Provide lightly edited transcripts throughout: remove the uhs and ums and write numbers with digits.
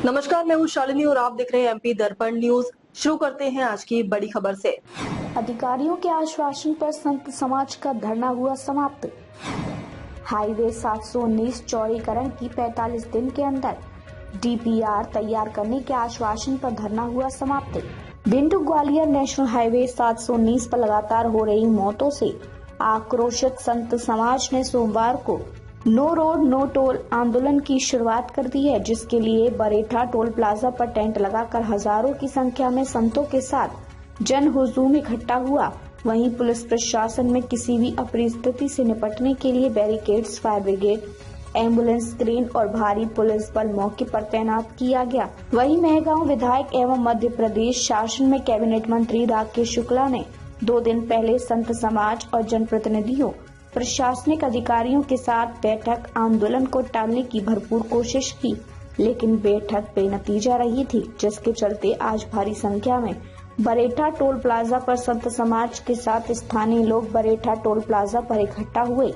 नमस्कार, मैं हूँ शालिनी और आप देख रहे हैं एमपी दर्पण न्यूज। शुरू करते हैं आज की बड़ी खबर से। अधिकारियों के आश्वासन पर संत समाज का धरना हुआ समाप्त। हाईवे 719 चौड़ीकरण की 45 दिन के अंदर डीपीआर तैयार करने के आश्वासन पर धरना हुआ समाप्त। भिंड ग्वालियर नेशनल हाईवे 719 पर लगातार हो रही मौतों से आक्रोशित संत समाज ने सोमवार को नो रोड नो टोल आंदोलन की शुरुआत कर दी है, जिसके लिए बरेठा टोल प्लाजा पर टेंट लगाकर हजारों की संख्या में संतों के साथ जन हुजूम इकट्ठा हुआ। वहीं पुलिस प्रशासन में किसी भी अप्रिय स्थिति से निपटने के लिए barricades, fire brigade, ambulance, crane और भारी पुलिस बल मौके पर तैनात किया गया। वहीं मेहगांव विधायक एवं मध्य प्रदेश शासन में कैबिनेट मंत्री राकेश शुक्ला ने 2 दिन पहले संत समाज और जनप्रतिनिधियों, प्रशासनिक अधिकारियों के साथ बैठक आंदोलन को टालने की भरपूर कोशिश की, लेकिन बैठक बेनतीजा रही थी, जिसके चलते आज भारी संख्या में बरेठा टोल प्लाजा पर संत समाज के साथ स्थानीय लोग बरेठा टोल प्लाजा पर इकट्ठा हुए।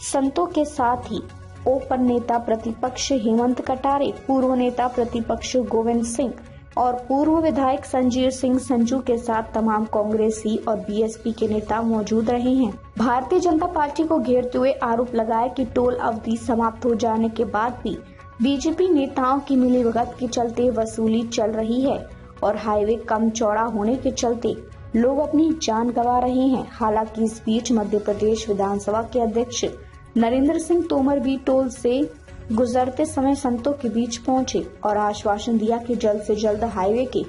संतों के साथ ही ओपन नेता प्रतिपक्ष हेमंत कटारे, पूर्व नेता प्रतिपक्ष गोविंद सिंह और पूर्व विधायक संजीव सिंह संजू के साथ तमाम कांग्रेसी और बीएसपी के नेता मौजूद रहे हैं। भारतीय जनता पार्टी को घेरते हुए आरोप लगाया कि टोल अवधि समाप्त हो जाने के बाद भी बीजेपी नेताओं की मिलीभगत के चलते वसूली चल रही है और हाईवे कम चौड़ा होने के चलते लोग अपनी जान गंवा रहे हैं। हालांकि इस बीच मध्य प्रदेश विधानसभा के अध्यक्ष नरेंद्र सिंह तोमर भी टोल से गुजरते समय संतों के बीच पहुंचे और आश्वासन दिया कि जल्द से जल्द हाईवे के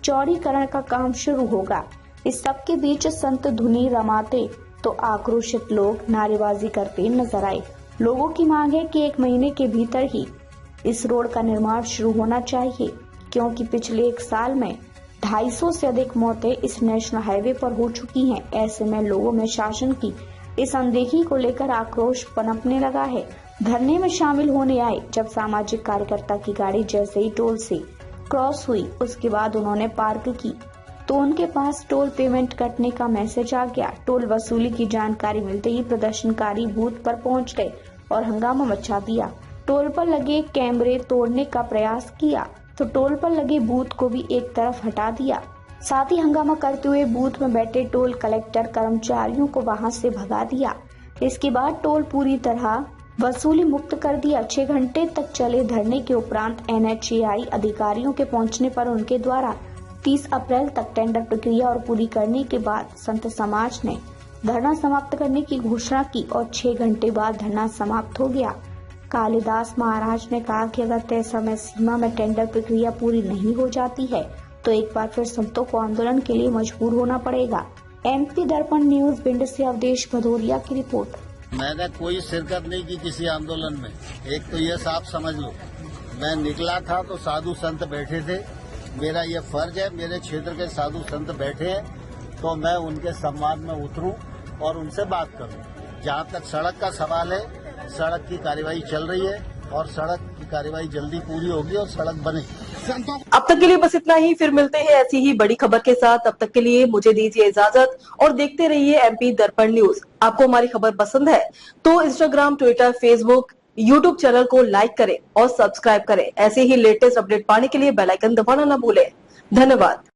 चौड़ीकरण का काम शुरू होगा। इस सब के बीच संत धुनी रमाते तो आक्रोशित लोग नारेबाजी करते नजर आए। लोगों की मांग है कि 1 महीने के भीतर ही इस रोड का निर्माण शुरू होना चाहिए, क्योंकि पिछले 1 साल में 250 से अधिक मौतें इस नेशनल हाईवे पर हो चुकी हैं। ऐसे में लोगों में शासन की इस अनदेखी को लेकर आक्रोश पनपने लगा है। धरने में शामिल होने आए जब सामाजिक कार्यकर्ता की गाड़ी जैसे ही टोल से क्रॉस हुई, उसके बाद उन्होंने पार्क की तो उनके पास टोल पेमेंट कटने का मैसेज आ गया। टोल वसूली की जानकारी मिलते ही प्रदर्शनकारी बूथ पर पहुंच गए और हंगामा मचा दिया। टोल पर लगे कैमरे तोड़ने का प्रयास किया तो टोल पर लगे बूथ को भी एक तरफ हटा दिया। साथ ही हंगामा करते हुए बूथ में बैठे टोल कलेक्टर कर्मचारियों को वहां से भगा दिया। इसके बाद टोल पूरी तरह वसूली मुक्त कर दिया। 6 घंटे तक चले धरने के उपरांत NHAI अधिकारियों के पहुंचने पर उनके द्वारा 30 अप्रैल तक टेंडर प्रक्रिया और पूरी करने के बाद संत समाज ने धरना समाप्त करने की घोषणा की और 6 घंटे बाद धरना समाप्त हो गया। कालिदास महाराज ने कहा कि अगर तय समय सीमा में टेंडर प्रक्रिया पूरी नहीं हो जाती है तो एक बार फिर संतों को आंदोलन के लिए मजबूर होना पड़ेगा। MP दर्पण न्यूज भिंड से अवधेश भदौरिया की रिपोर्ट। मैंने कोई शिरकत नहीं की किसी आंदोलन में। एक तो ये साफ समझ लो, मैं निकला था तो साधु संत बैठे थे। मेरा ये फर्ज है, मेरे क्षेत्र के साधु संत बैठे हैं तो मैं उनके सम्मान में उतरूं और उनसे बात करूं। जहां तक सड़क का सवाल है, सड़क की कार्यवाही चल रही है और सड़क की कार्यवाही जल्दी पूरी होगी और सड़क बनेगी। अब तक के लिए बस इतना ही। फिर मिलते हैं ऐसी ही बड़ी खबर के साथ। तब तक के लिए मुझे दीजिए इजाजत और देखते रहिए MP दर्पण न्यूज। आपको हमारी खबर पसंद है तो Instagram, Twitter, Facebook, YouTube channel को लाइक करें और सब्सक्राइब करें। ऐसे ही लेटेस्ट अपडेट पाने के लिए बेल आइकन दबाना न भूलें। धन्यवाद।